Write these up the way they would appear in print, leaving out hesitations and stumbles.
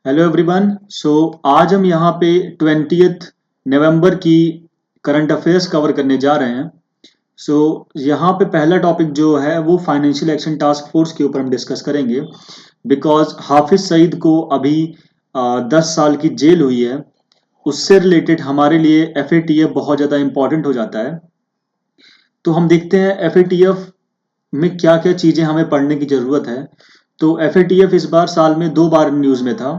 Hello everyone. आज हम यहाँ पे 20th नवंबर की करंट अफेयर्स कवर करने जा रहे हैं। यहाँ पे पहला टॉपिक जो है वो फाइनेंशियल एक्शन टास्क फोर्स के ऊपर हम डिस्कस करेंगे। बिकॉज हाफिज सईद को अभी 10 साल की जेल हुई है। उससे रिलेटेड हमारे लिए एफएटीएफ बहुत ज़्यादा इंपॉर्टेंट हो जाता है। तो हम देखते हैं एफएटीएफ में क्या क्या चीज़ें हमें पढ़ने की ज़रूरत है। तो एफएटीएफ इस बार साल में 2 बार न्यूज़ में था।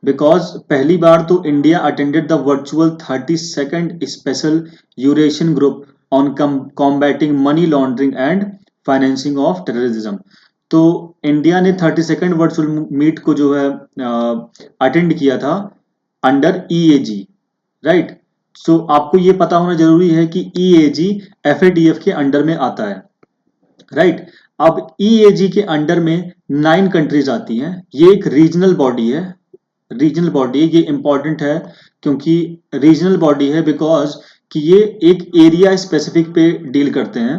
बिकॉज पहली बार तो India attended the virtual 32nd special Eurasian group on combating money laundering and financing of terrorism. तो इंडिया ने 32nd वर्चुअल मीट को जो है अटेंड किया था अंडर ईएजी। राइट। आपको ये पता होना जरूरी है कि ईएजी एफएटीएफ के अंडर में आता है। राइट। अब ईएजी के अंडर में 9 कंट्रीज आती हैं। ये एक रीजनल बॉडी है। रीजनल बॉडी ये इंपॉर्टेंट है क्योंकि रीजनल बॉडी है बिकॉज कि ये एक एरिया स्पेसिफिक पे डील करते हैं।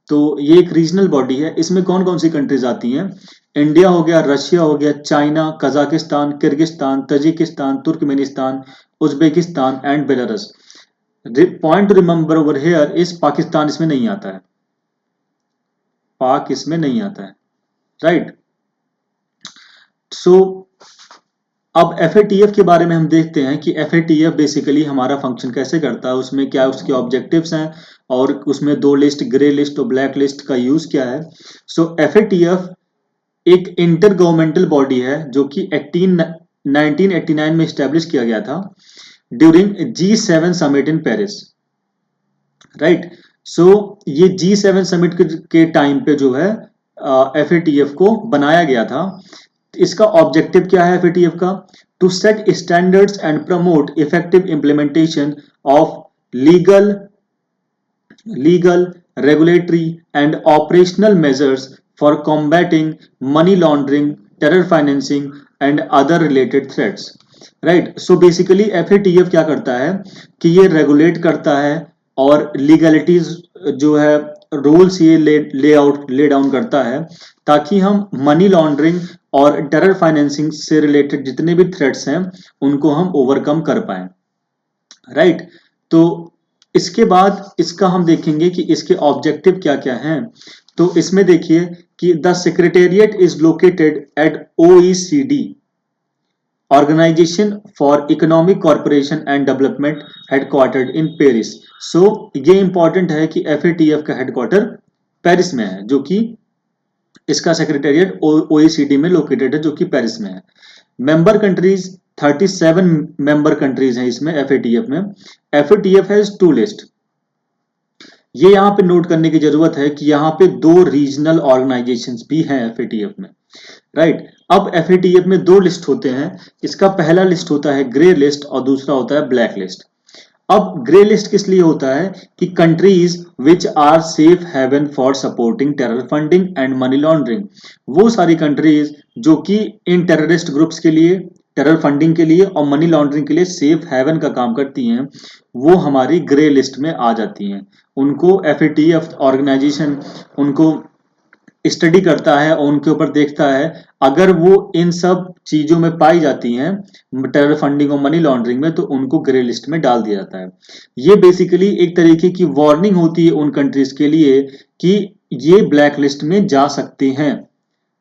तो ये एक रीजनल बॉडी है। इसमें कौन कौन सी कंट्रीज आती हैं? इंडिया हो गया, रशिया हो गया, China, Kazakhstan, Kyrgyzstan, Tajikistan, Turkmenistan, Uzbekistan and Belarus. Point two remember over here is Pakistan इसमें नहीं आता है। पाक इसमें नहीं आता है। राइट। सो अब एफएटीएफ के बारे में हम देखते हैं कि एफएटीएफ बेसिकली हमारा फंक्शन कैसे करता है, उसमें क्या उसके ऑब्जेक्टिव्स हैं और उसमें 2 लिस्ट, ग्रे लिस्ट और ब्लैक लिस्ट का यूज क्या है। एफएटीएफ एक इंटर गवर्नमेंटल बॉडी है जो कि 1989 में स्टैब्लिश किया गया था during G7 summit in Paris. Right. ये G7 समिट के टाइम पे जो है एफएटीएफ को बनाया गया था। इसका ऑब्जेक्टिव क्या है एफएटीएफ का? To set standards and promote effective implementation of legal regulatory and operational measures for combating money laundering, terror financing and other related threats. Right. Basically FATF क्या करता है कि ये रेगुलेट करता है और लीगलिटीज जो है रूल्स ये ले डाउन करता है ताकि हम मनी लॉन्ड्रिंग और टेरर फाइनेंसिंग से रिलेटेड जितने भी थ्रेट्स हैं उनको हम ओवरकम कर पाए। राइट। तो इसके बाद इसका हम देखेंगे कि इसके ऑब्जेक्टिव क्या क्या हैं। तो इसमें देखिए कि the secretariat is located at OECD, organisation for economic corporation and development, headquartered in Paris. ये इंपॉर्टेंट है कि एफएटीएफ का हेडक्वार्टर पेरिस में है, जो कि इसका सेक्रेटेरिएट ओईसीडी में लोकेटेड है जो कि पेरिस में है। मेंबर कंट्रीज 37 मेंबर कंट्रीज हैं इसमें एफएटीएफ में। FATF has 2 list. ये यहाँ पे नोट करने की जरूरत है कि यहाँ पे 2 रीजनल ऑर्गेनाइजेशंस भी हैं एफएटीएफ में। राइट। अब एफएटीएफ में 2 लिस्ट होते हैं। इसका पहला लिस्ट होता है ग्रे लिस्ट और दूसरा होता है ब्लैक लिस्ट। अब ग्रे लिस्ट किस लिए होता है कि countries which are safe haven for supporting terror funding and money laundering, वो सारी कंट्रीज जो कि इन टेररिस्ट ग्रुप्स के लिए, टेरर फंडिंग के लिए और मनी लॉन्ड्रिंग के लिए सेफ हेवन का काम करती हैं, वो हमारी ग्रे लिस्ट में आ जाती हैं। उनको एफएटीएफ ऑर्गेनाइजेशन उनको स्टडी करता है और उनके ऊपर देखता है। अगर वो इन सब चीजों में पाई जाती हैं, टेरर फंडिंग और मनी लॉन्ड्रिंग में, तो उनको ग्रे लिस्ट में डाल दिया जाता है। ये बेसिकली एक तरीके की वार्निंग होती है उन कंट्रीज के लिए कि ये ब्लैक लिस्ट में जा सकते हैं।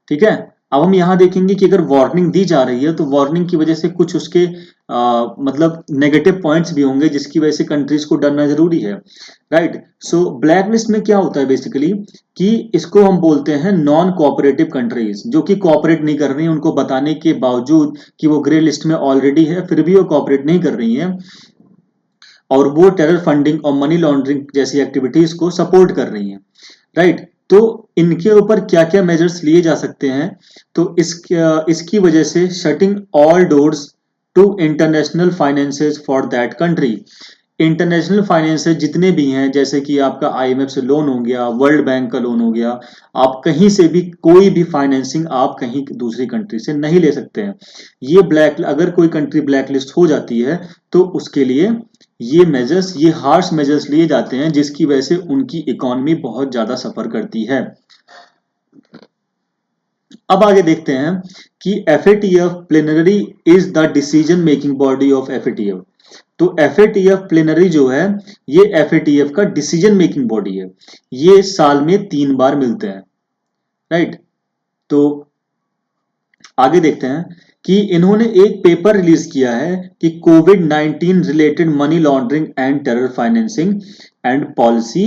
ठीक है। अब हम यहाँ देखेंगे कि अगर वार्निंग दी जा रही है तो वार्निंग की वजह से कुछ उसके मतलब नेगेटिव पॉइंट्स भी होंगे जिसकी वजह से कंट्रीज को डरना जरूरी है। राइट। ब्लैक लिस्ट में क्या होता है बेसिकली कि इसको हम बोलते हैं नॉन कोऑपरेटिव कंट्रीज, जो कि कोऑपरेट नहीं कर रही हैं। उनको बताने के बावजूद कि वो ग्रे लिस्ट में ऑलरेडी है फिर भी वो कोऑपरेट नहीं कर रही हैं और वो टेरर फंडिंग और मनी लॉन्ड्रिंग जैसी एक्टिविटीज को सपोर्ट कर रही हैं। राइट। तो इनके ऊपर क्या क्या मेजर्स लिए जा सकते हैं? तो इसकी वजह से shutting all doors to international finances for that country. International finances जितने भी हैं, जैसे कि आपका आईएमएफ से लोन हो गया, वर्ल्ड बैंक का लोन हो गया, आप कहीं से भी कोई भी फाइनेंसिंग आप कहीं दूसरी कंट्री से नहीं ले सकते हैं। ये अगर कोई कंट्री ब्लैक लिस्ट हो जाती है तो उसके लिए ये हार्श मेजर्स लिए जाते हैं जिसकी वजह से उनकी इकोनॉमी बहुत ज्यादा सफर करती है। अब आगे देखते हैं कि FATF plenary is the decision making body of FATF। तो FATF प्लेनरी जो है ये FATF का डिसीजन मेकिंग बॉडी है। ये साल में 3 बार मिलते हैं, राइट। तो आगे देखते हैं कि इन्होंने एक पेपर रिलीज किया है कि कोविड-19 related money laundering and terror financing and policy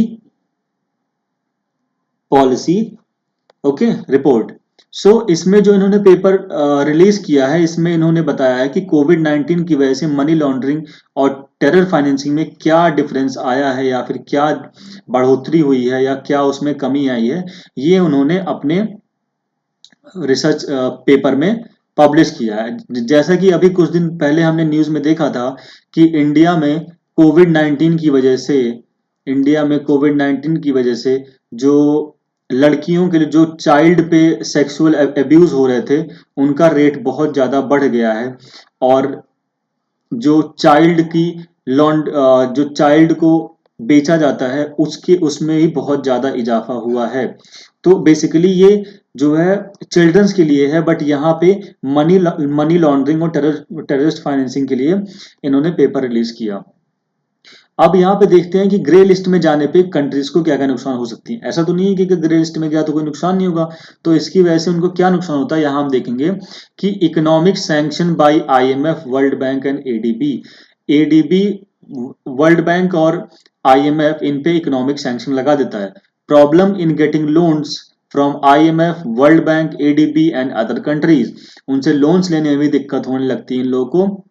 okay report. So इसमें जो इन्होंने पेपर रिलीज किया है, इसमें इन्होंने बताया है कि कोविड-19 की वजह से मनी लॉन्ड्रिंग और टेरर फाइनेंसिंग में क्या डिफरेंस आया है या फिर क्या बढ़ोतरी हुई है या क्या उसमें कमी आई है, ये उन्होंने अपने रिसर्च पेपर में पब्लिश किया है। जैसा कि अभी कुछ दिन पहले हमने न्यूज में देखा था कि कोविड 19 की वजह से इंडिया में कोविड 19 की वजह से जो लड़कियों के लिए जो चाइल्ड पे सेक्सुअल अब्यूज हो रहे थे, उनका रेट बहुत ज्यादा बढ़ गया है। और जो चाइल्ड की जो चाइल्ड को बेचा जाता है उसके उसमें ही बहुत ज्यादा इजाफा हुआ है। तो बेसिकली ये जो है चिल्ड्रंस के लिए है, बट यहाँ पे मनी लॉन्ड्रिंग और टेररिस्ट फाइनेंसिंग के लिए इन्होंने पेपर रिलीज किया। अब यहाँ पे देखते हैं कि ग्रे लिस्ट में जाने पे कंट्रीज को क्या क्या नुकसान हो सकती है। ऐसा तो नहीं है कि ग्रे लिस्ट में गया तो कोई नुकसान नहीं होगा, तो इसकी वजह से उनको क्या नुकसान होता है यहाँ हम देखेंगे कि economic sanction bye IMF, world bank and ADB world bank और IMF इन पे इकोनॉमिक सैंक्शन लगा देता है। Problem in getting loans from IMF, world bank, ADB and other countries, उनसे लोन्स लेने में भी दिक्कत होने लगती है इन लोगों को।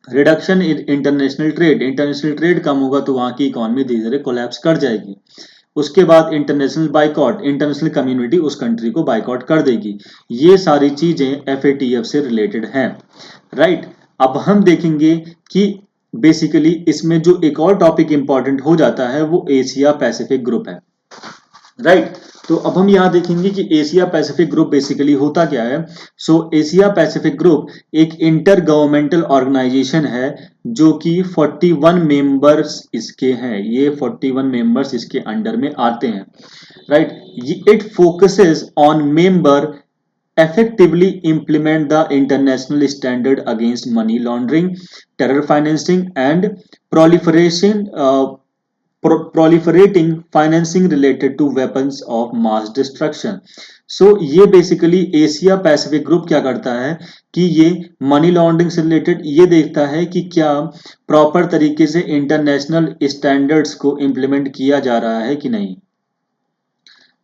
रिडक्शन इन इंटरनेशनल ट्रेड कम होगा तो वहां की इकोनॉमी धीरे धीरे कोलैप्स कर जाएगी। उसके बाद इंटरनेशनल बाइकॉट, इंटरनेशनल कम्युनिटी उस कंट्री को बाइकॉट कर देगी। ये सारी चीजें FATF से रिलेटेड हैं, राइट। अब हम देखेंगे कि बेसिकली इसमें जो एक और टॉपिक इंपॉर्टेंट हो जाता है वो एशिया पैसिफिक ग्रुप है, राइट। तो अब हम यहाँ देखेंगे कि एशिया पैसिफिक ग्रुप बेसिकली होता क्या है। सो एशिया पैसिफिक ग्रुप एक इंटर गवर्नमेंटल ऑर्गेनाइजेशन है जो कि 41 मेंबर्स इसके हैं। ये 41 मेंबर्स इसके अंडर में आते हैं, right. It focuses on member effectively implement the international standard against money laundering, terror financing, and proliferation proliferating financing related to weapons of mass destruction। सो ये बेसिकली एशिया पैसिफिक ग्रुप क्या करता है कि ये मनी लॉन्ड्रिंग से related ये देखता है कि क्या प्रॉपर तरीके से इंटरनेशनल स्टैंडर्ड्स को इम्प्लीमेंट किया जा रहा है कि नहीं,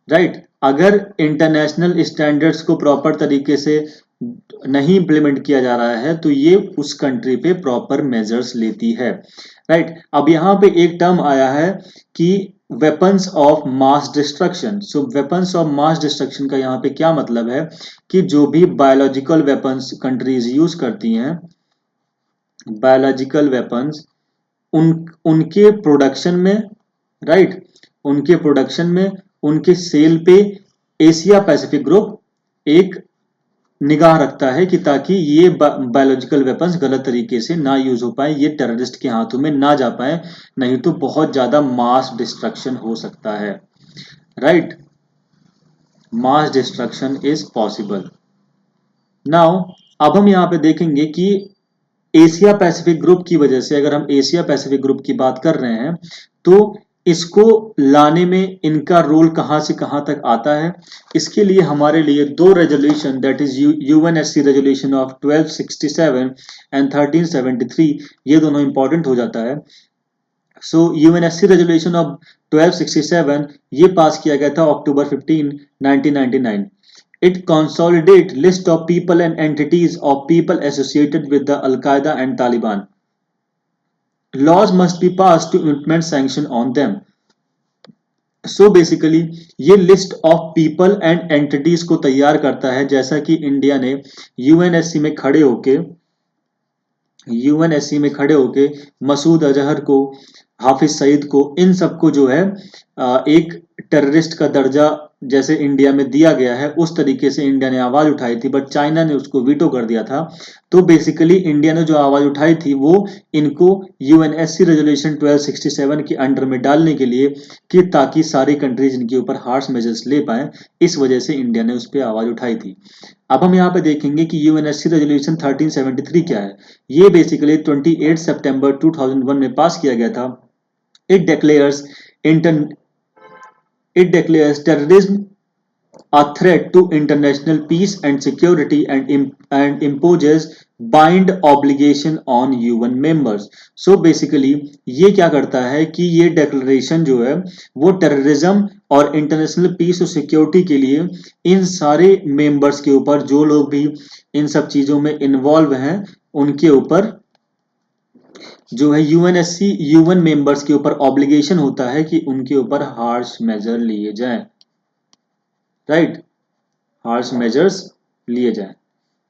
राइट। अगर इंटरनेशनल स्टैंडर्ड्स को प्रॉपर तरीके से नहीं इम्प्लीमेंट किया जा रहा है तो ये उस कंट्री पे प्रॉपर मेजर्स लेती है, राइट। अब यहाँ पे एक टर्म आया है कि weapons of mass destruction. So weapons of mass destruction का यहाँ पे क्या मतलब है कि जो भी बायोलॉजिकल वेपन्स कंट्रीज यूज करती हैं, बायोलॉजिकल वेपन्स, उनके प्रोडक्शन में, राइट, उनके प्रोडक्शन में, उनके सेल पे एशिया पैसिफिक ग्रुप एक निगाह रखता है कि ताकि ये बायोलॉजिकल वेपन्स गलत तरीके से ना यूज हो पाए, ये टेररिस्ट के हाथों में ना जा पाए, नहीं तो बहुत ज्यादा मास डिस्ट्रक्शन हो सकता है, right. Mass destruction is possible. Now अब हम यहाँ पे देखेंगे कि एशिया पैसिफिक ग्रुप की वजह से, अगर हम एशिया पैसिफिक ग्रुप की बात कर रहे हैं तो इसको लाने में इनका रोल कहां से कहां तक आता है। इसके लिए हमारे लिए दो resolution, that is UNSC resolution of 1267 and 1373, ये दोनों इंपॉर्टेंट हो जाता है। सो UNSC रेजोल्यूशन ऑफ 1267 ये पास किया गया था October 15, 1999। It consolidate list of people and entities of people associated with the Al-Qaeda and Taliban. Laws must be passed to implement sanction on them. So basically ये list of people and entities को तैयार करता है, जैसा कि India ने UNSC में खड़े होके मसूद अजहर को, हाफिज सईद को, इन सबको जो है एक टेररिस्ट का दर्जा जैसे इंडिया में दिया गया है उस तरीके से इंडिया ने आवाज उठाई थी, बट चाइना ने उसको वीटो कर दिया था। तो बेसिकली इंडिया ने जो आवाज उठाई थी वो इनको यूएनएससी रेजोल्यूशन 1267 के अंडर में डालने के लिए, कि ताकि सारी कंट्रीज इनके ऊपर हार्श मेजर्स ले पाए, इस वजह से इंडिया ने उस पर आवाज उठाई थी। अब हम यहाँ पे देखेंगे कि यूएनएससी रेजोल्यूशन 1373 क्या है। ये बेसिकली 28 सितंबर 2001 में पास किया गया था। It declares inter It declares terrorism a threat to international peace and security, and imposes bind obligation on UN members. So basically ये क्या करता है कि ये declaration जो है वो terrorism और international peace और security के लिए इन सारे members के ऊपर, जो लोग भी इन सब चीजों में involve हैं, उनके ऊपर जो है यूएन मेंबर्स के ऊपर ऑब्लिगेशन होता है कि उनके ऊपर हार्श मेजर लिए जाएं, राइट, हार्श मेजर्स लिए जाएं।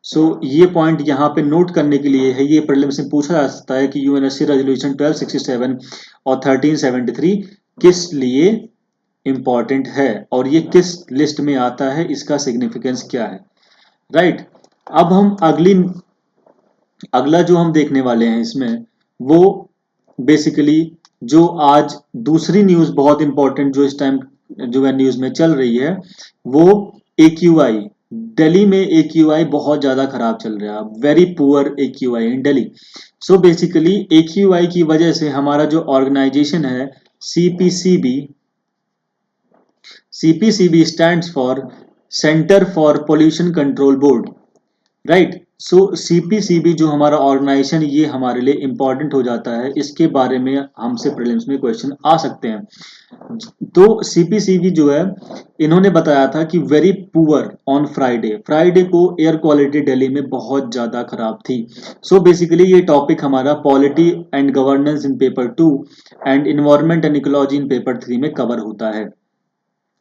सो ये पॉइंट यहाँ पे नोट करने के लिए है, ये प्रीलिम्स में पूछा जा सकता है कि यूएनएससी रेजोल्यूशन 1267 और 1373 किस लिए इंपॉर्टेंट है और ये किस लिस्ट में आता है, इसका सिग्निफिकेंस क्या है, राइट। अब हम अगला जो हम देखने वाले हैं इसमें, वो बेसिकली जो आज दूसरी न्यूज बहुत इंपॉर्टेंट जो इस टाइम जो है न्यूज में चल रही है, वो AQI। दिल्ली में AQI बहुत ज्यादा खराब चल रहा है, वेरी पुअर AQI इन दिल्ली। सो बेसिकली AQI की वजह से हमारा जो ऑर्गेनाइजेशन है CPCB, CPCB stands for centre for pollution control board, right. So CPCB जो हमारा ऑर्गेनाइजेशन, ये हमारे लिए इंपॉर्टेंट हो जाता है, इसके बारे में हमसे प्रीलिम्स में क्वेश्चन आ सकते हैं। तो CPCB जो है, इन्होंने बताया था कि वेरी पुअर ऑन फ्राइडे को एयर क्वालिटी दिल्ली में बहुत ज्यादा खराब थी। सो बेसिकली ये टॉपिक हमारा polity and governance in paper 2 and environment and ecology in paper 3 में कवर होता है,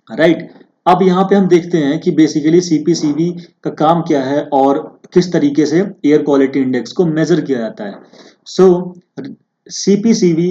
राइट। अब यहाँ पे हम देखते हैं कि बेसिकली CPCB का काम क्या है और किस तरीके से एयर क्वालिटी इंडेक्स को मेजर किया जाता है। सो CPCB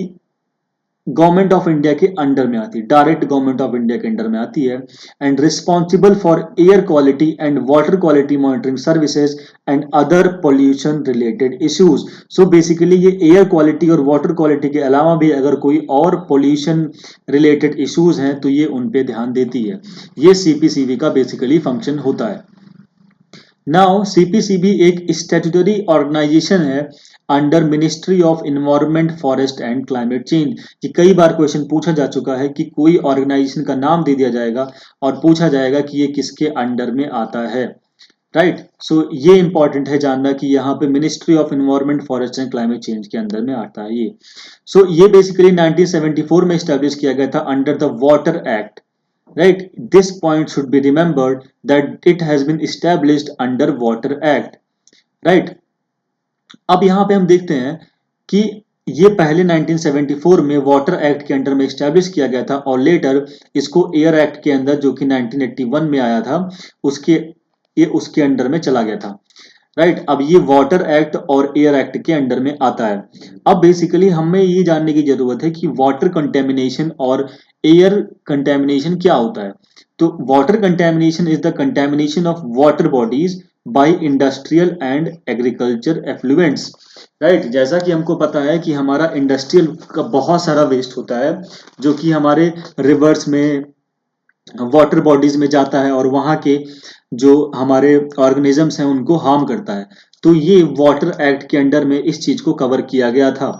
गवर्नमेंट ऑफ इंडिया के अंडर में आती है, डायरेक्ट गवर्नमेंट ऑफ इंडिया के अंडर में आती है, and responsible for air quality and water quality monitoring services and other pollution related issues. So basically ये एयर क्वालिटी और वाटर क्वालिटी के अलावा भी अगर कोई और पोल्यूशन रिलेटेड इश्यूज हैं तो ये उन पे ध्यान देती है। ये CPCB का बेसिकली फंक्शन होता है। नाउ CPCB एक स्टैट्यूटरी ऑर्गेनाइजेशन है under ministry of environment forest and climate change. ये कई बार क्वेश्चन पूछा जा चुका है कि कोई ऑर्गेनाइजेशन का नाम दे दिया जाएगा और पूछा जाएगा कि ये किसके अंडर में आता है, राइट। सो ये इंपॉर्टेंट है जानना कि यहाँ पे ministry of environment forest and climate change के अंदर में आता है ये। सो ये बेसिकली 1974 में स्टैब्लिश किया गया था under the water act, right. This point should be remembered that it has been established under Water Act, right. अब यहाँ पे हम देखते हैं कि ये पहले 1974 में वाटर एक्ट के अंडर में स्टैब्लिश किया गया था और लेटर इसको एयर एक्ट के अंदर जो कि 1981 में आया था उसके अंडर में चला गया था, राइट। अब ये वाटर एक्ट और एयर एक्ट के अंडर में आता है। अब बेसिकली हमें ये जानने की जरूरत है कि वाटर कंटेमिनेशन और एयर कंटेमिनेशन क्या होता है। तो water contamination is the contamination of water bodies by industrial and agriculture effluents, right. जैसा कि हमको पता है कि हमारा इंडस्ट्रियल का बहुत सारा वेस्ट होता है जो कि हमारे रिवर्स में, वाटर बॉडीज में जाता है और वहां के जो हमारे ऑर्गेनिजम्स हैं उनको हार्म करता है। तो ये वाटर एक्ट के अंडर में इस चीज को कवर किया गया था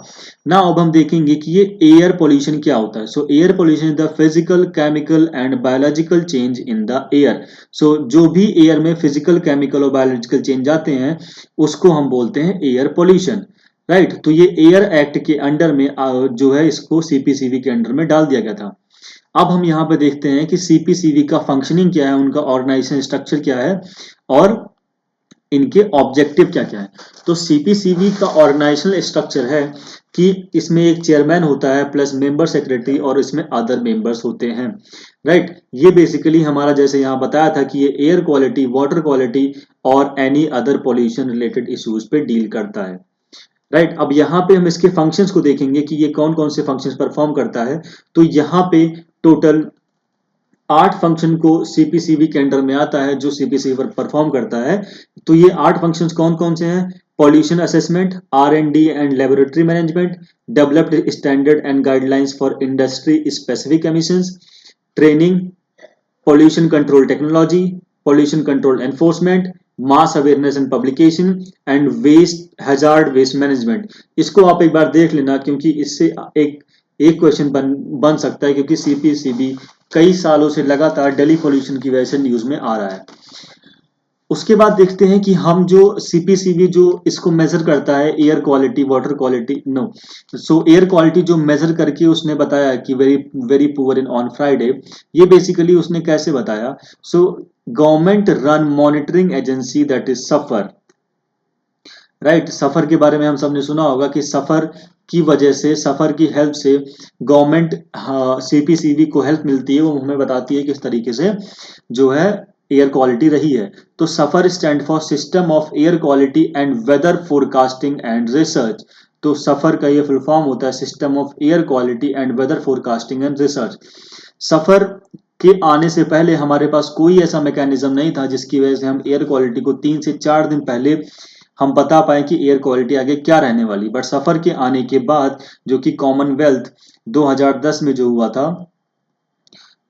ना। अब हम देखेंगे कि ये एयर पोल्यूशन क्या होता है। So air pollution is the physical chemical and biological change in the air. So जो भी एयर में फिजिकल केमिकल और बायोलॉजिकल चेंज आते हैं उसको हम बोलते हैं एयर पोल्यूशन, राइट। तो ये एयर एक्ट के अंडर में जो है इसको CPCB के अंडर में डाल दिया गया था। अब हम यहाँ पे देखते हैं कि CPCB का फंक्शनिंग क्या है, उनका ऑर्गेनाइजेशन स्ट्रक्चर क्या है और इनके ऑब्जेक्टिव क्या क्या है। तो CPCB का ऑर्गेनाइजेशनल स्ट्रक्चर है कि इसमें एक चेयरमैन होता है प्लस मेंबर सेक्रेटरी और इसमें अदर मेंबर्स होते हैं, राइट। ये बेसिकली हमारा जैसे यहाँ बताया था कि ये एयर क्वालिटी, वाटर क्वालिटी और any other pollution related issues पे डील करता है, राइट। अब यहाँ पे हम इसके फंक्शंस को देखेंगे कि ये कौन कौन से फंक्शंस परफॉर्म करता है। तो यहाँ पे टोटल 8 फंक्शन को सीपीसीबी के अंडर में आता है जो सीपीसीबी पर परफॉर्म करता है। तो ये 8 फंक्शंस कौन कौन से हैं? Pollution assessment, R&D and laboratory management, developed standard and guidelines for industry specific emissions, training, pollution control technology, pollution control enforcement, mass awareness and publication and waste hazard waste management। इसको आप एक बार देख लेना क्योंकि इससे एक एक क्वेश्चन बन सकता है क्योंकि सीपीसीबी कई सालों से लगातार दिल्ली पोल्यूशन की वजह से न्यूज में आ रहा है। उसके बाद देखते हैं कि हम जो सीपीसीबी जो इसको मेजर करता है air quality water quality no so air quality जो मेजर करके उसने बताया कि very very poor in on Friday, ये बेसिकली उसने कैसे बताया? So government run monitoring agency that is SAFAR, right. SAFAR के बारे में हम सबने सुना होगा कि सफर की वजह से सफर की हेल्प से गवर्नमेंट सीपीसीबी को हेल्प मिलती है, वो हमें बताती है किस तरीके से जो है एयर क्वालिटी रही है। तो SAFAR stand for system of air quality and weather forecasting and research. तो सफर का ये फुल फॉर्म होता है system of air quality and weather forecasting and research. SAFAR के आने से पहले हमारे पास कोई ऐसा मैकेनिज्म नहीं था जिसकी वजह से हम एयर क्वालिटी को 3 से 4 दिन पहले हम बता पाए कि एयर क्वालिटी आगे क्या रहने वाली। बट सफर के आने के बाद जो कि कॉमनवेल्थ 2010 में जो हुआ था,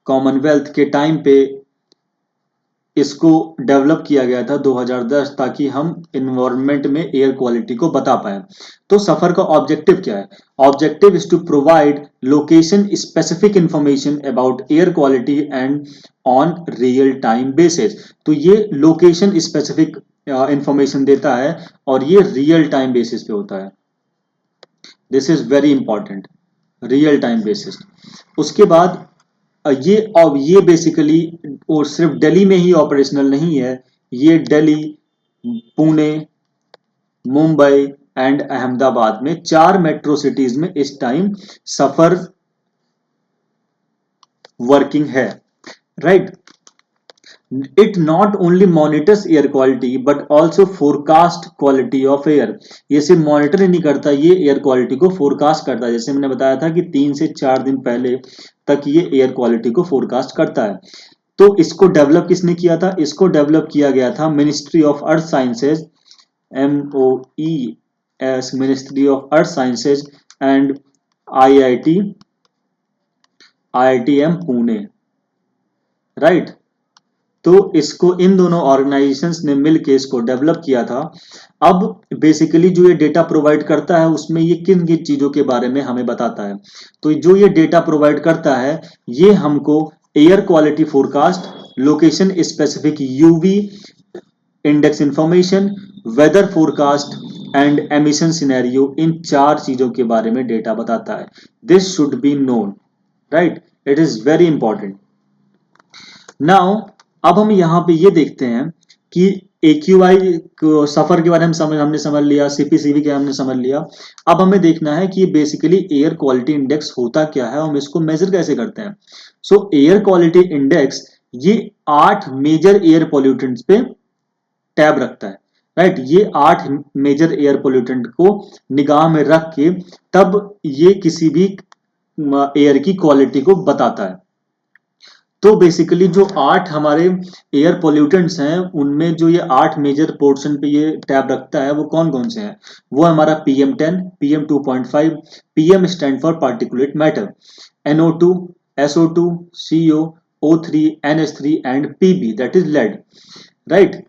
कॉमनवेल्थ के टाइम पे इसको डेवलप किया गया था 2010 ताकि हम इन्वायरमेंट में एयर क्वालिटी को बता पाए। तो सफर का ऑब्जेक्टिव क्या है? Objective is to provide location specific information about air quality and on real time basis. तो ये लोकेशन स्पेसिफिक इंफॉर्मेशन देता है और ये रियल टाइम बेसिस पे होता है। This is very important, real time basis. उसके बाद ये बेसिकली और सिर्फ दिल्ली में ही ऑपरेशनल नहीं है, ये दिल्ली, पुणे, मुंबई एंड अहमदाबाद में 4 मेट्रो सिटीज में इस टाइम सफर वर्किंग है, right. It not only monitors air quality but also forecast quality of air। ये सिर्फ मॉनिटर ही नहीं करता, ये एयर क्वालिटी को फोरकास्ट करता है। जैसे मैंने बताया था कि 3 से 4 दिन पहले तक ये एयर क्वालिटी को फोरकास्ट करता है। तो इसको डेवलप किसने किया था? इसको डेवलप किया गया था ministry of earth sciences, MOES, ministry of earth sciences and IIT IITM Pune, right. तो इसको इन दोनों ऑर्गेनाइजेशंस ने मिलकर इसको डेवलप किया था। अब बेसिकली जो ये डेटा प्रोवाइड करता है उसमें ये किन किन चीजों के बारे में हमें बताता है? तो जो ये डेटा प्रोवाइड करता है ये हमको air quality forecast, location specific UV index information, weather forecast and emission scenario, इन 4 चीजों के बारे में डेटा बताता है। This should be known, right, it is very important. Now अब हम यहाँ पे ये देखते हैं कि AQI सफर के बारे में हमने समझ लिया, सीपीसीबी के हमने समझ लिया। अब हमें देखना है कि बेसिकली एयर क्वालिटी इंडेक्स होता क्या है, हम इसको मेजर कैसे करते हैं। सो एयर क्वालिटी इंडेक्स ये 8 मेजर एयर पोल्यूटेंट्स पे टैब रखता है, राइट। ये 8 मेजर एयर पोल्यूटेंट को निगाह में रख के तब ये किसी भी एयर की क्वालिटी को बताता है। तो बेसिकली जो 8 हमारे एयर पोल्यूटेंट्स हैं उनमें जो ये 8 मेजर पोर्शन पे ये टैब रखता है वो कौन कौन से हैं? वो हमारा PM10, PM2.5, PM stand for particulate matter, NO2, SO2, CO, O3, NH3 and PB that is lead, right.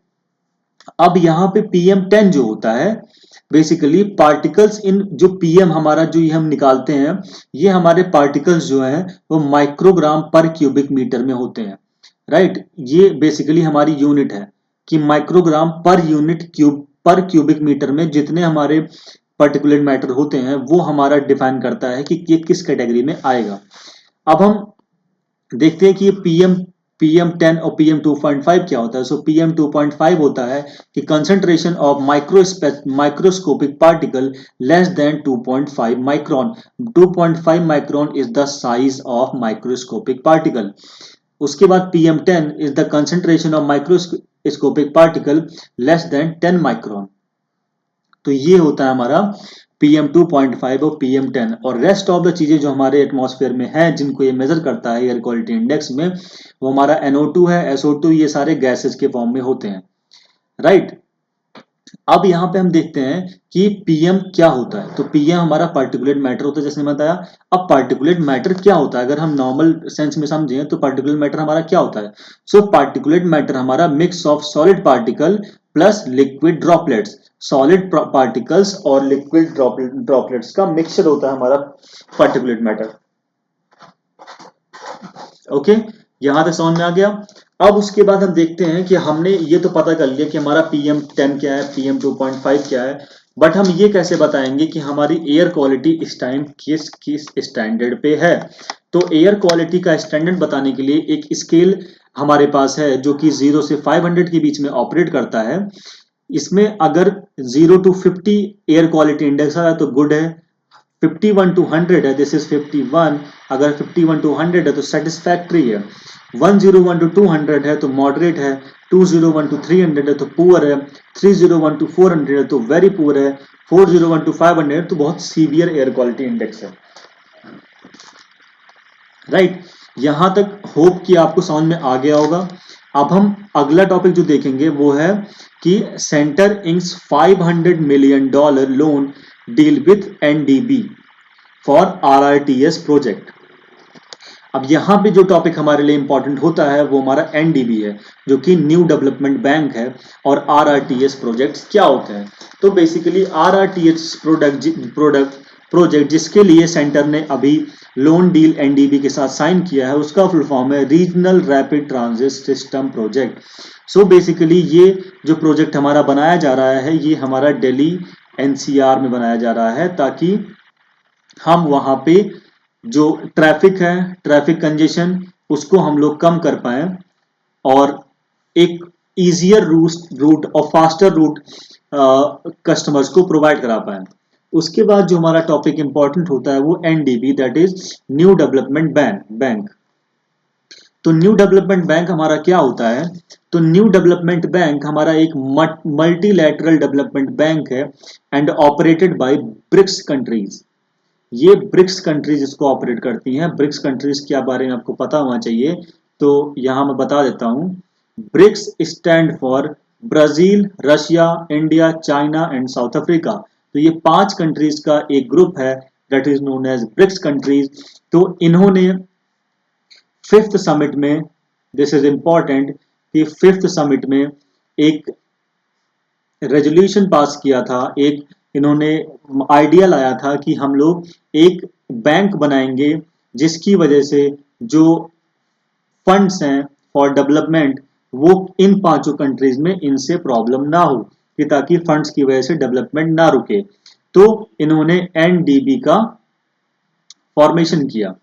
अब यहाँ पे PM10 जो होता है बेसिकली पार्टिकल्स इन जो PM हमारा जो ये हम निकालते हैं ये हमारे पार्टिकल्स जो हैं वो माइक्रोग्राम पर क्यूबिक मीटर में होते हैं, राइट। ये बेसिकली हमारी यूनिट है कि माइक्रोग्राम पर यूनिट पर क्यूबिक मीटर में जितने हमारे पर्टिकुलर मैटर होते हैं वो हमारा डिफाइन करता है कि ये किस कैटेगरी में आएगा। अब हम देखते हैं कि ये PM10 और PM2.5 क्या होता है। सो PM2.5 होता है कि concentration of microscopic particle less than 2.5 micron. 2.5 micron is the size of microscopic particle. उसके बाद PM10 is the concentration of microscopic particle less than 10 micron. तो ये होता है हमारा PM2.5 और PM10, और रेस्ट ऑफ द चीजें जो हमारे एटमॉस्फेयर में है जिनको ये मेजर करता है एयर क्वालिटी इंडेक्स में, वो हमारा NO2 है, SO2, ये सारे गैसेस के फॉर्म में होते हैं, राइट। अब यहाँ पे हम देखते हैं कि पीएम क्या होता है। तो पीएम हमारा पार्टिकुलेट मैटर होता है, जैसे मैं बताया। अब पार्टिकुलेट मैटर क्या होता है, अगर हम नॉर्मल सेंस में समझें तो पार्टिकुलेट मैटर हमारा क्या होता है। सो पार्टिकुलेट मैटर हमारा mix of solid particle plus liquid droplets, solid particles और लिक्विड ड्रॉपलेट्स का मिक्सचर होता है हमारा पार्टिकुलेट मैटर। ओके, यहां तक समझ में आ गया। अब उसके बाद हम देखते हैं कि हमने ये तो पता कर लिया कि हमारा PM10 क्या है, PM2.5 क्या है, बट हम ये कैसे बताएंगे कि हमारी एयर क्वालिटी इस टाइम किस किस स्टैंडर्ड पे है। तो एयर क्वालिटी का स्टैंडर्ड बताने के लिए एक स्केल हमारे पास है जो कि 0 से 500 के बीच में ऑपरेट करता है। इसमें अगर 0 to 50 एयर क्वालिटी इंडेक्स आ रहा है तो गुड है, 51 to 100 है, दिस इज 51। अगर 51 to 100 है तो सेटिस्फैक्ट्री है, 101 to 200 है तो मॉडरेट है, 201 to 300 है तो पुअर है, 301 to 400 है तो वेरी पुअर है, 401 to 500 तो बहुत सीवियर एयर क्वालिटी इंडेक्स है, राइट। यहां तक होप कि आपको समझ में आ गया होगा। अब हम अगला टॉपिक जो देखेंगे वो है कि centre inks $500 million loan deal with NDB for RRTS project. अब यहाँ पे जो टॉपिक हमारे लिए इंपॉर्टेंट होता है वो हमारा NDB है, जो कि न्यू डेवलपमेंट बैंक है, और RRTS प्रोजेक्ट्स क्या होते हैं। तो बेसिकली RRTS प्रोजेक्ट जिसके लिए सेंटर ने अभी लोन डील NDB के साथ साइन किया है, उसका फुल फॉर्म है regional rapid transit system project. सो बेसिकली ये जो प्रोजेक्ट हमारा बनाया जा रहा है ये हमारा दिल्ली NCR में बनाया जा रहा है, ताकि हम वहां पे जो ट्रैफिक है, ट्रैफिक कंजेशन, उसको हम लोग कम कर पाए और एक इजियर रूट और फास्टर रूट कस्टमर्स को प्रोवाइड करा पाए। उसके बाद जो हमारा टॉपिक इंपॉर्टेंट होता है वो NDB, that is new development bank. तो न्यू डेवलपमेंट बैंक हमारा क्या होता है। तो न्यू डेवलपमेंट बैंक हमारा एक मल्टीलैटरल डेवलपमेंट बैंक है and operated by BRICS countries. ये ब्रिक्स कंट्रीज इसको ऑपरेट करती हैं। ब्रिक्स कंट्रीज के बारे में आपको पता होना चाहिए, तो यहां मैं बता देता हूं। BRICS stand for Brazil, Russia, India, China and South Africa. तो ये 5 कंट्रीज का एक ग्रुप है, that is known as BRICS countries. तो इन्होंने 5th समिट में, दिस इज इंपॉर्टेंट, कि 5th समिट में एक रेजोल्यूशन पास किया था, एक इन्होंने आइडिया लाया था कि हम लोग एक बैंक बनाएंगे जिसकी वजह से जो फंड्स हैं फॉर डेवलपमेंट वो इन 5 कंट्रीज में इनसे प्रॉब्लम ना हो, कि ताकि फंड्स की वजह से डेवलपमेंट ना रुके। तो इन्होंने NDB का फॉर्मेशन किया,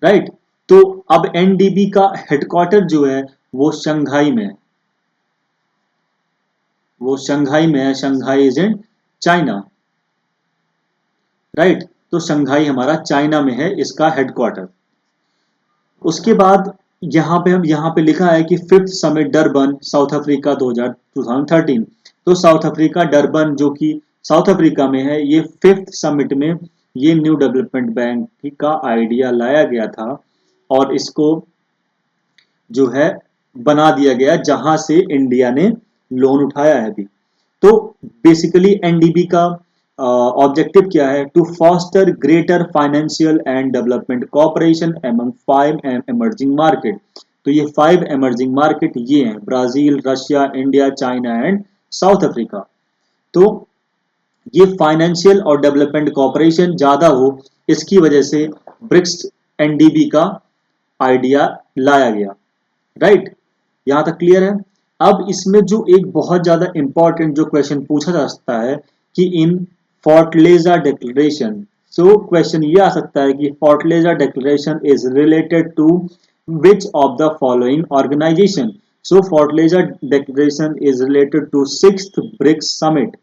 राइट। तो अब NDB का हेडक्वार्टर जो है वो शंघाई में है, वो शंघाई में है। Shanghai is in China, right. तो शंघाई हमारा चाइना में है इसका हेडक्वार्टर। उसके बाद यहाँ पे लिखा है कि 5th summit Durban south Africa 2013। तो साउथ अफ्रीका डरबन जो कि साउथ अफ्रीका में है, ये 5th समिट में ये न्यू डेवलपमेंट बैंक का आइडिया लाया गया था और इसको जो है बना दिया गया, जहां से इंडिया ने लोन उठाया है अभी। तो बेसिकली NDB का ऑब्जेक्टिव क्या है, to foster greater financial and development cooperation among 5 emerging market. तो ये 5 एमर्जिंग मार्केट ये हैं, Brazil, Russia, India, China and South Africa. तो ये फाइनेंशियल और डेवलपमेंट कोऑपरेशन ज्यादा हो, इसकी वजह से ब्रिक्स NDB का आइडिया लाया गया, राइट। यहां तक क्लियर है। अब इसमें जो एक बहुत ज्यादा इंपॉर्टेंट जो क्वेश्चन पूछा जा सकता है कि इन फोर्टलेजा डिक्लेरेशन, सो क्वेश्चन ये आ सकता है कि Fortaleza declaration is related to which of the following organisation. So Fortaleza declaration is related to 6th BRICS summit.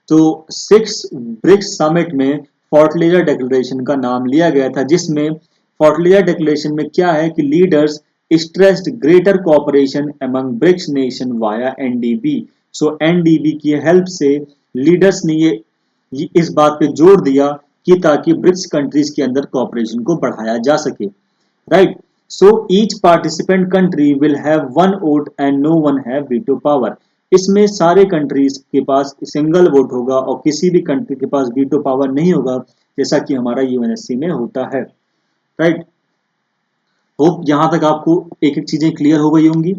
तो 6th ब्रिक्स समिट में फोर्टलेजा डिक्लेरेशन का नाम लिया गया था, जिसमें फोर्टलेजा डिक्लेरेशन में क्या है कि leaders stressed greater cooperation among BRICS nation via NDB। सो NDB की हेल्प से लीडर्स ने ये इस बात पे जोर दिया कि ताकि ब्रिक्स कंट्रीज के अंदर कोऑपरेशन को बढ़ाया जा सके, right. So each participant country will have one vote and no one have veto power. इसमें सारे कंट्रीज के पास सिंगल वोट होगा और किसी भी कंट्री के पास वीटो पावर नहीं होगा, जैसा कि हमारा यूएनएससी में होता है, राइट। होप यहाँ तक आपको एक एक चीजें क्लियर हो गई होंगी।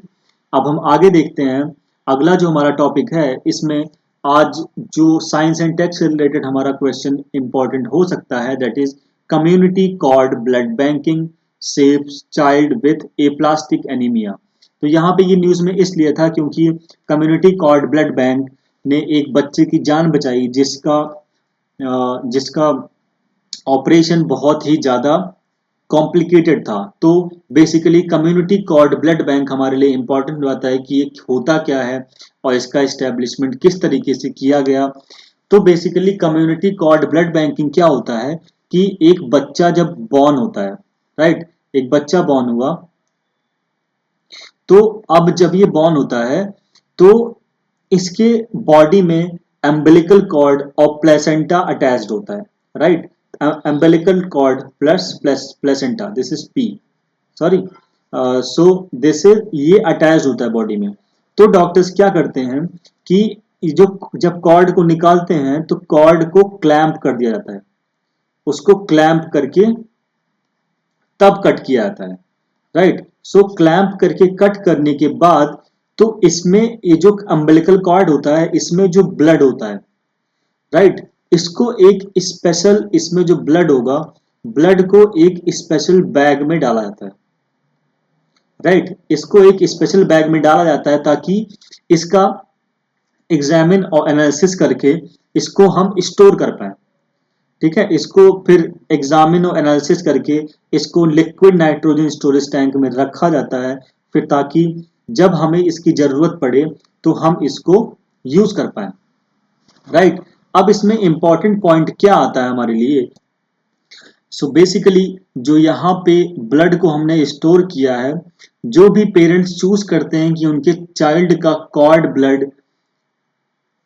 अब हम आगे देखते हैं, अगला जो हमारा टॉपिक है इसमें आज जो साइंस एंड टेक से रिलेटेड हमारा क्वेश्चन इंपॉर्टेंट हो सकता है, that is community cord blood banking saves child with aplastic anaemia. तो यहाँ पे ये न्यूज में इसलिए था क्योंकि कम्युनिटी कॉर्ड ब्लड बैंक ने एक बच्चे की जान बचाई जिसका ऑपरेशन बहुत ही ज़्यादा कॉम्प्लिकेटेड था। तो basically community cord blood bank हमारे लिए इंपॉर्टेंट होता है कि ये होता क्या है और इसका इस्टेब्लिशमेंट किस तरीके से किया गया। तो basically community cord blood banking क्या होता है कि एक बच्चा जब बॉर्न होता है, राइट, एक बच्चा बॉर्न हुआ, तो अब जब ये बॉर्न होता है तो इसके बॉडी में एम्बिलिकल कॉर्ड और प्लेसेंटा अटैच्ड होता है, right. Umbilical cord plus plus placenta, this is P, sorry, so this is ये अटैच होता है बॉडी में। तो डॉक्टर्स क्या करते हैं कि जो जब कॉर्ड को निकालते हैं तो कॉर्ड को क्लैंप कर दिया जाता है, उसको क्लैंप करके तब कट किया जाता है, राइट। सो क्लैंप करके कट करने के बाद तो इसमें ये जो अम्बिलिकल कॉर्ड होता है इसमें जो ब्लड होता है, राइट, इसको एक स्पेशल, इसमें जो ब्लड होगा ब्लड को एक स्पेशल बैग में डाला जाता है, राइट, इसको एक स्पेशल बैग में डाला जाता है ताकि इसका एग्जामिन और एनालिसिस करके इसको हम स्टोर कर पाए, ठीक है। इसको फिर एग्जामिन और एनालिसिस करके इसको लिक्विड नाइट्रोजन स्टोरेज टैंक में रखा जाता है, फिर ताकि जब हमें इसकी जरूरत पड़े तो हम इसको यूज कर पाए, राइट। अब इसमें इंपॉर्टेंट पॉइंट क्या आता है हमारे लिए, सो बेसिकली जो यहाँ पे ब्लड को हमने स्टोर किया है, जो भी पेरेंट्स चूज करते हैं कि उनके चाइल्ड का कॉर्ड ब्लड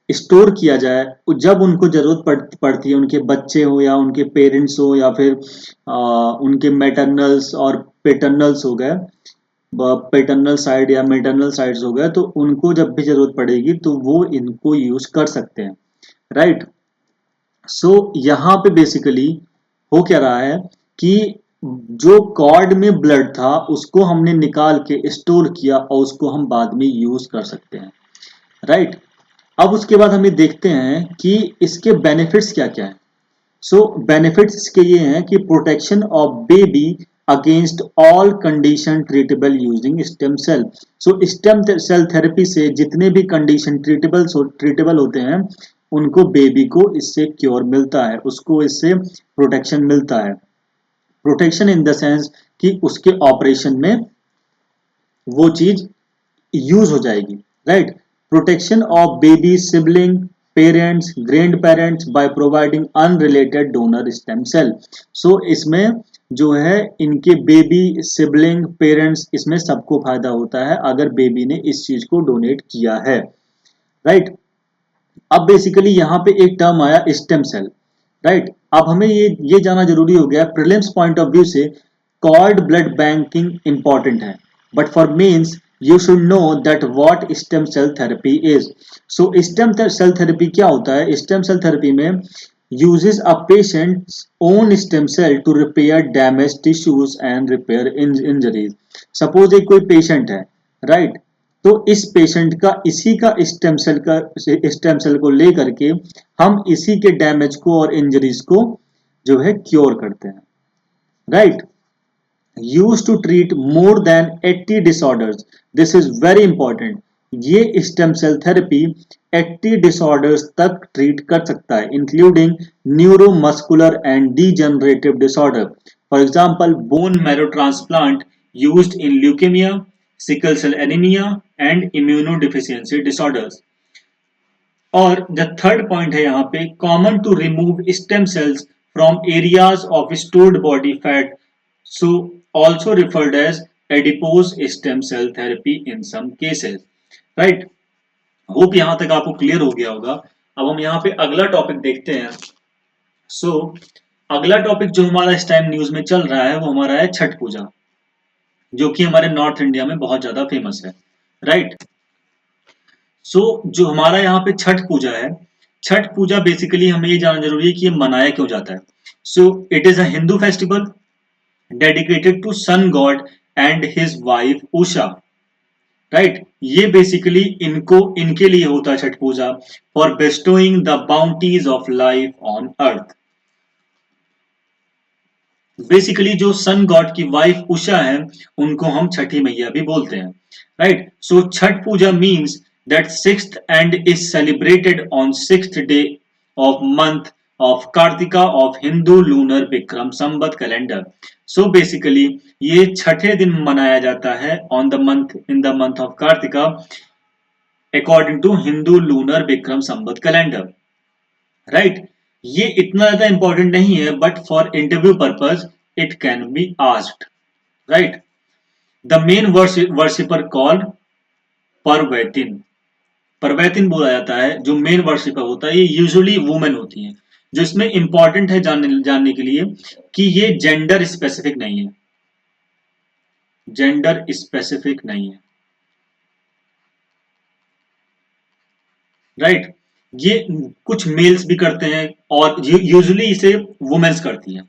स्टोर किया जाए, जब उनको जरूरत पड़ती है, उनके बच्चे हो या उनके पेरेंट्स हो या फिर उनके मैटरनल्स और पेटर्नल्स हो गए, पेटर्नल साइड या मेटरनल साइड्स हो गए, तो उनको जब भी जरूरत पड़ेगी तो वो इनको यूज कर सकते हैं, राइट। सो यहाँ पे बेसिकली हो क्या रहा है कि जो कॉर्ड में ब्लड था उसको हमने निकाल के स्टोर किया और उसको हम बाद में यूज कर सकते हैं, राइट। अब उसके बाद हमें देखते हैं कि इसके बेनिफिट्स क्या क्या है। सो बेनिफिट्स इसके ये हैं कि protection of baby against all condition treatable using stem cell. So stem cell therapy से जितने भी कंडीशन ट्रीटेबल होते हैं उनको बेबी को इससे क्योर मिलता है, उसको इससे प्रोटेक्शन मिलता है। प्रोटेक्शन इन द सेंस कि उसके ऑपरेशन में वो चीज यूज हो जाएगी, right. Protection of baby sibling parents grand parents by providing unrelated donor stem cell. So इसमें जो है इनके बेबी सिबलिंग पेरेंट्स इसमें सबको फायदा होता है अगर बेबी ने इस चीज को डोनेट किया है, राइट। अब बेसिकली यहाँ पे एक टर्म आया स्टेम सेल, राइट। अब हमें ये जाना जरूरी हो गया प्रीलिम्स पॉइंट ऑफ व्यू से कॉर्ड ब्लड बैंकिंग इंपॉर्टेंट है, but for mains you should know that what stem cell therapy is. So stem cell therapy क्या होता है, stem cell therapy में uses a patient's own stem cell to repair damaged tissues and repair injuries. Suppose एक कोई patient है, right, तो इस patient का इसी का स्टेम सेल को लेकर के हम इसी के डैमेज को और इंजरीज को जो है क्योर करते हैं, right. used to treat more than 80 disorders. This is very important. ये स्टेम सेल थेरेपी 80 डिसऑर्डर्स तक ट्रीट कर सकता है, including neuromuscular and degenerative disorder. For example bone marrow transplant used in leukaemia, sickle cell anaemia and immunodeficiency disorders. और the third point है यहाँ पे common to remove stem cells from areas of stored body fat, so also referred as adipose stem cell therapy in some cases, right. Hope यहां तक आपको clear हो गया होगा। अब हम यहाँ पे अगला टॉपिक देखते हैं। सो अगला टॉपिक जो हमारा इस टाइम न्यूज में चल रहा है वो हमारा है छठ पूजा, जो कि हमारे नॉर्थ इंडिया में बहुत ज्यादा फेमस है, राइट। सो जो हमारा यहाँ पे छठ पूजा है, छठ पूजा बेसिकली हमें ये जानना जरूरी है कि ये मनाया क्यों जाता है। So it is a Hindu festival dedicated to sun god and his wife Usha, right. ये बेसिकली इनको इनके लिए होता है Chhath puja, for bestowing the bounties of life on earth. Basically जो सन गॉड की वाइफ उषा है उनको हम छठी मैया भी बोलते हैं, right. So Chhath puja means that sixth and is celebrated on sixth day of month of Kartika of Hindu lunar Vikram Samvat calendar. So basically ये छठे दिन मनाया जाता है on the month in the month of Kartika according to Hindu lunar Vikram Samvat calendar, right. ये इतना ज्यादा important नहीं है but for interview purpose it can be asked, right. The main worshipper called Parvaitin, Parvaitin बोला जाता है। जो मेन वर्शिपर होता है ये यूजुअली वुमेन होती है। जो इसमें इंपॉर्टेंट है जानने के लिए कि ये जेंडर स्पेसिफिक नहीं है, जेंडर स्पेसिफिक नहीं है, राइट। ये कुछ मेल्स भी करते हैं और यूजुअली इसे वुमेन्स करती हैं।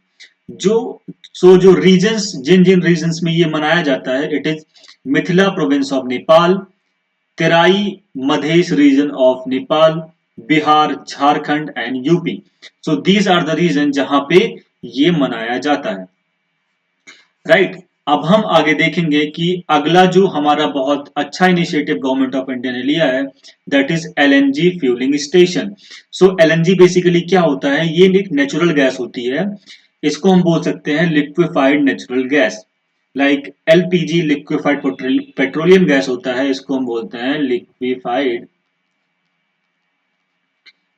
जो जो रीजन्स जिन जिन रीजन्स में ये मनाया जाता है, it is Mithila province of Nepal, Terai Madhesh region of Nepal, Bihar, Jharkhand and UP. So these are the region जहां पे ये मनाया जाता है, राइट। अब हम आगे देखेंगे कि अगला जो हमारा बहुत अच्छा इनिशिएटिव गवर्नमेंट ऑफ इंडिया ने लिया है, that is LNG fuelling station. So LNG basically क्या होता है, ये एक नेचुरल गैस होती है। इसको हम बोल सकते हैं liquefied natural gas, like LPG liquefied petroleum gas होता है, इसको हम बोलते हैं लिक्विफाइड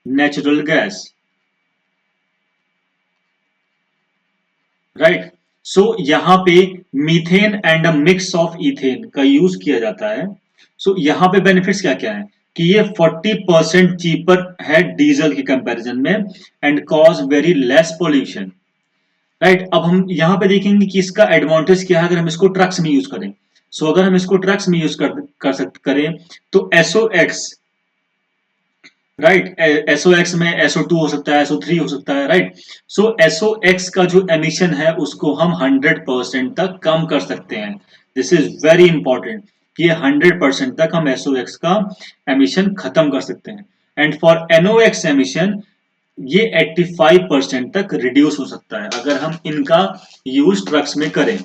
नेचुरल गैस, राइट। सो यहाँ पे methane and a mix of ethane का यूज किया जाता है। सो यहाँ पे बेनिफिट्स क्या क्या है कि ये 40% चीपर है डीजल के कंपैरिजन में and cause very less pollution, right. अब हम यहाँ पे देखेंगे कि इसका एडवांटेज क्या है अगर हम इसको ट्रक्स में यूज करें। सो अगर हम इसको ट्रक्स में यूज करें तो SOX, राइट, SOX में SO2 हो सकता है, SO3 हो सकता है, राइट। सो SOX का जो एमिशन है उसको हम 100% तक कम कर सकते हैं। दिस इज वेरी इंपॉर्टेंट कि 100% तक हम SOX का एमिशन खत्म कर सकते हैं। एंड फॉर NOx एमिशन ये 85% तक रिड्यूस हो सकता है अगर हम इनका यूज ट्रक्स में करें।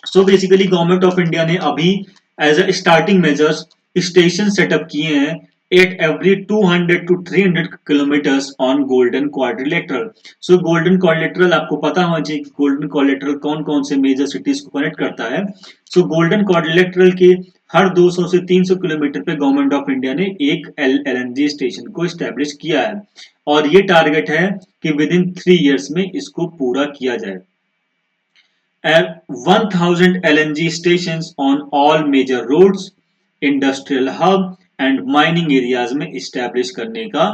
So basically government of India ने अभी as a starting measures station setup किए हैं at every 200 to 300 kilometres on golden quadrilateral. So golden quadrilateral आपको पता होना चाहिए कि गोल्डन क्वाड्रिलेटरल कौन कौन से मेजर सिटीज को कनेक्ट करता है। सो गोल्डन क्वाड्रिलेटरल के हर 200 से 300 किलोमीटर पे गवर्नमेंट ऑफ इंडिया ने एक LNG स्टेशन को स्टैब्लिश किया है और ये टारगेट है कि विद इन 3 years में इसको पूरा किया जाए। 1,000 LNG stations on all major roads, industrial hub and mining areas में इस्टेब्लिश करने का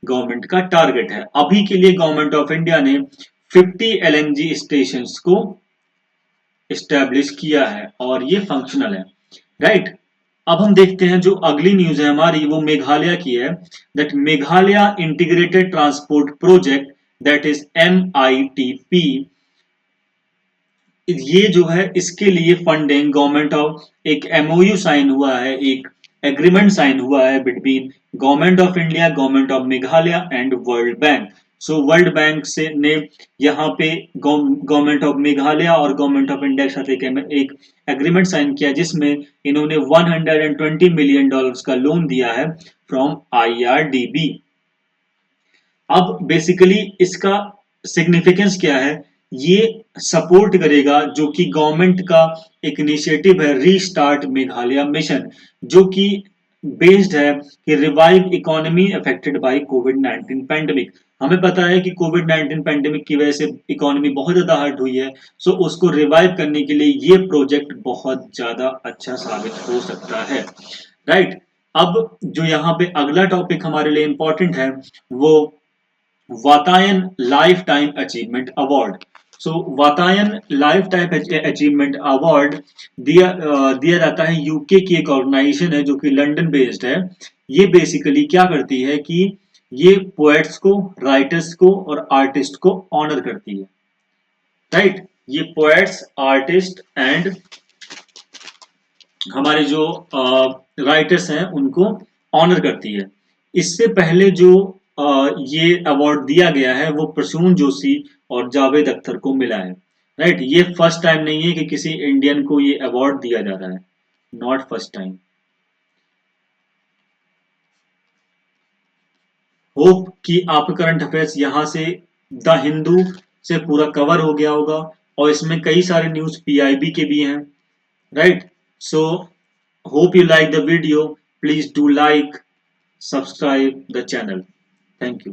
गवर्नमेंट का टारगेट है। अभी के लिए गवर्नमेंट ऑफ इंडिया ने 50 LNG स्टेशंस को इस्टेब्लिश किया है और ये फंक्शनल है, राइट। अब हम देखते हैं जो अगली न्यूज है हमारी वो मेघालय की है, that Meghalaya integrated transport project, that is MITP। ये जो है इसके लिए फंडिंग गवर्नमेंट ऑफ एक MOU साइन हुआ है, एक एग्रीमेंट साइन हुआ है between government of India, government of Meghalaya and world bank. So world bank से ने यहाँ पे गवर्नमेंट ऑफ मेघालय और गवर्नमेंट ऑफ इंडिया के साथ एक एग्रीमेंट साइन किया जिसमें इन्होंने $120 million का लोन दिया है फ्रॉम IRDB। अब बेसिकली इसका सिग्निफिकेंस क्या है, ये सपोर्ट करेगा जो कि गवर्नमेंट का एक इनिशिएटिव है रीस्टार्ट मेघालय मिशन, जो कि बेस्ड है कि revive economy affected by covid pandemic. हमें पता है कि कोविड-19 पैंडेमिक की वजह से इकोनॉमी बहुत ज्यादा हर्ट हुई है। सो उसको रिवाइव करने के लिए ये प्रोजेक्ट बहुत ज्यादा अच्छा साबित हो सकता है, राइट। अब जो यहाँ पे अगला टॉपिक हमारे लिए इंपॉर्टेंट है वो Vatayan life time achievement award. So Vatayan life time achievement award दिया जाता है। यूके की एक ऑर्गेनाइजेशन है जो कि लंदन बेस्ड है। ये बेसिकली क्या करती है कि ये पोएट्स को, राइटर्स को और आर्टिस्ट को ऑनर करती है। राइट, ये पोएट्स, आर्टिस्ट एंड हमारे जो राइटर्स हैं उनको ऑनर करती है। इससे पहले जो ये अवार्ड दिया गया है वो प्रसून जोशी और जावेद अख्तर को मिला है। राइट, ये फर्स्ट टाइम नहीं है कि किसी इंडियन को ये अवार्ड दिया जा रहा है, नॉट फर्स्ट टाइम। होप कि आपका करंट अफेयर्स यहाँ से द हिंदू से पूरा कवर हो गया होगा, और इसमें कई सारे न्यूज पीआईबी के भी हैं। Right, so hope you like the video. Please do like, subscribe the channel. Thank you.